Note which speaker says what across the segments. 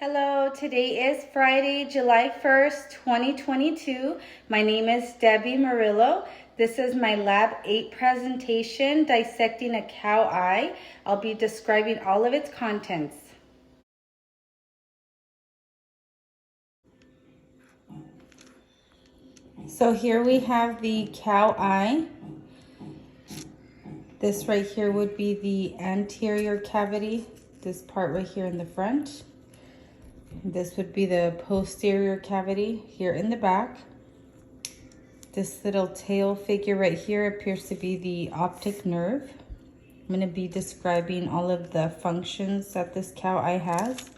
Speaker 1: Hello, today is Friday, July 1st, 2022. My name is Debbie Murillo. This is my Lab 8 presentation, Dissecting a Cow Eye. I'll be describing all of its contents. So here we have the cow eye. This right here would be the anterior cavity, this part right here in the front. This would be the posterior cavity here in the back. This little tail figure right here appears to be the optic nerve. I'm going to be describing all of the functions that this cow eye has.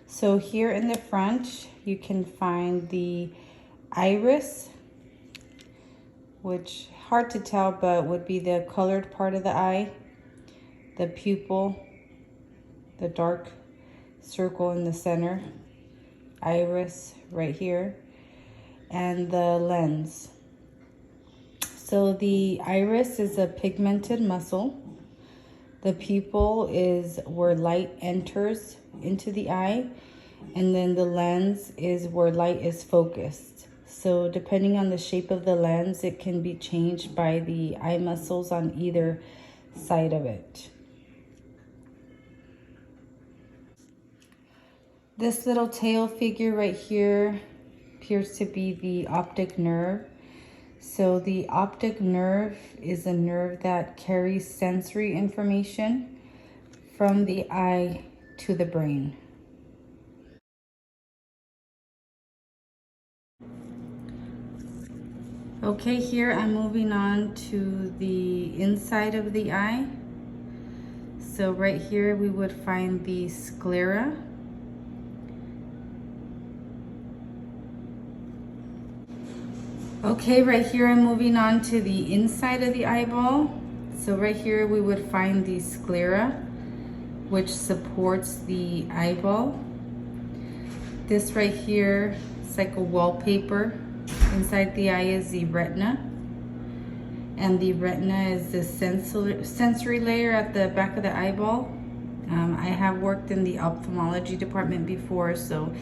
Speaker 1: So here in the front, you can find the iris, which hard to tell, but would be the colored part of the eye, the pupil, the dark circle in the center, iris right here, and the lens. So the iris is a pigmented muscle. The pupil is where light enters into the eye, and then the lens is where light is focused. So depending on the shape of the lens, it can be changed by the eye muscles on either side of it. This little tail figure right here appears to be the optic nerve. So the optic nerve is a nerve that carries sensory information from the eye to the brain. Okay, here I'm moving on to the inside of the eye. So right here we would find the sclera. Okay, right here I'm moving on to the inside of the eyeball. So right here we would find the sclera, which supports the eyeball. This right here is like a wallpaper. Inside the eye is the retina. And the retina is the sensory layer at the back of the eyeball. I have worked in the ophthalmology department before, so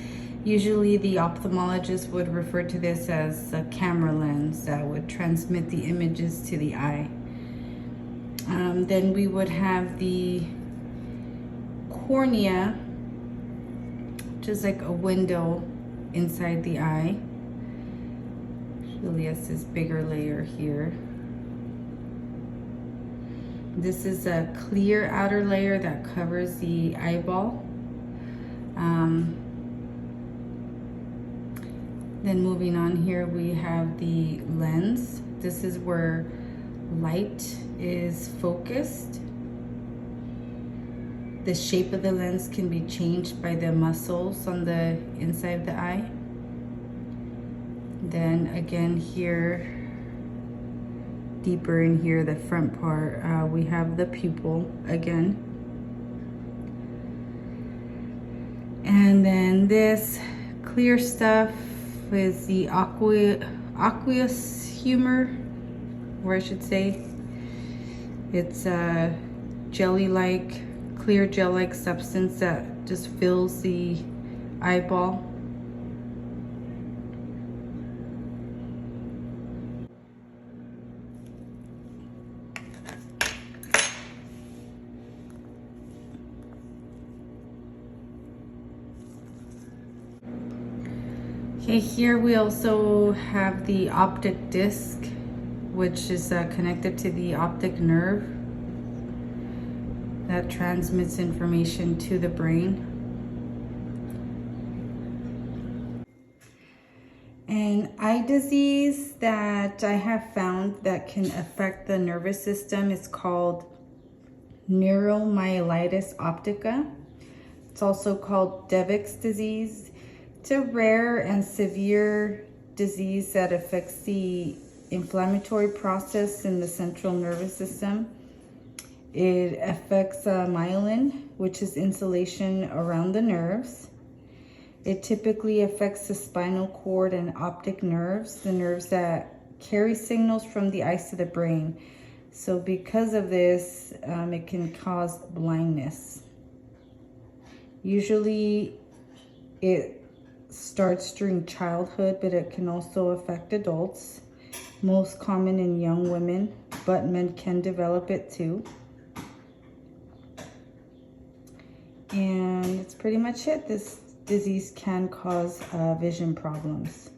Speaker 1: usually the ophthalmologist would refer to this as a camera lens that would transmit the images to the eye. Then we would have the cornea, which is like a window inside the eye. Really has this bigger layer here. This is a clear outer layer that covers the eyeball. Then moving on here, we have the lens. This is where light is focused. The shape of the lens can be changed by the muscles on the inside of the eye. Then again here, deeper in here, the front part, we have the pupil again. And then this clear stuff is the aqueous humor, or I should say. It's a jelly-like, clear gel-like substance that just fills the eyeball. Okay, here we also have the optic disc, which is connected to the optic nerve that transmits information to the brain. An eye disease that I have found that can affect the nervous system is called neuromyelitis optica. It's also called Devick's disease. It's a rare and severe disease that affects the inflammatory process in the central nervous system. It affects myelin, which is insulation around the nerves. It typically affects the spinal cord and optic nerves, the nerves that carry signals from the eyes to the brain. So because of this, it can cause blindness. Usually It starts during childhood, but it can also affect adults. Most common in young women, but men can develop it too. And that's pretty much it. This disease can cause vision problems.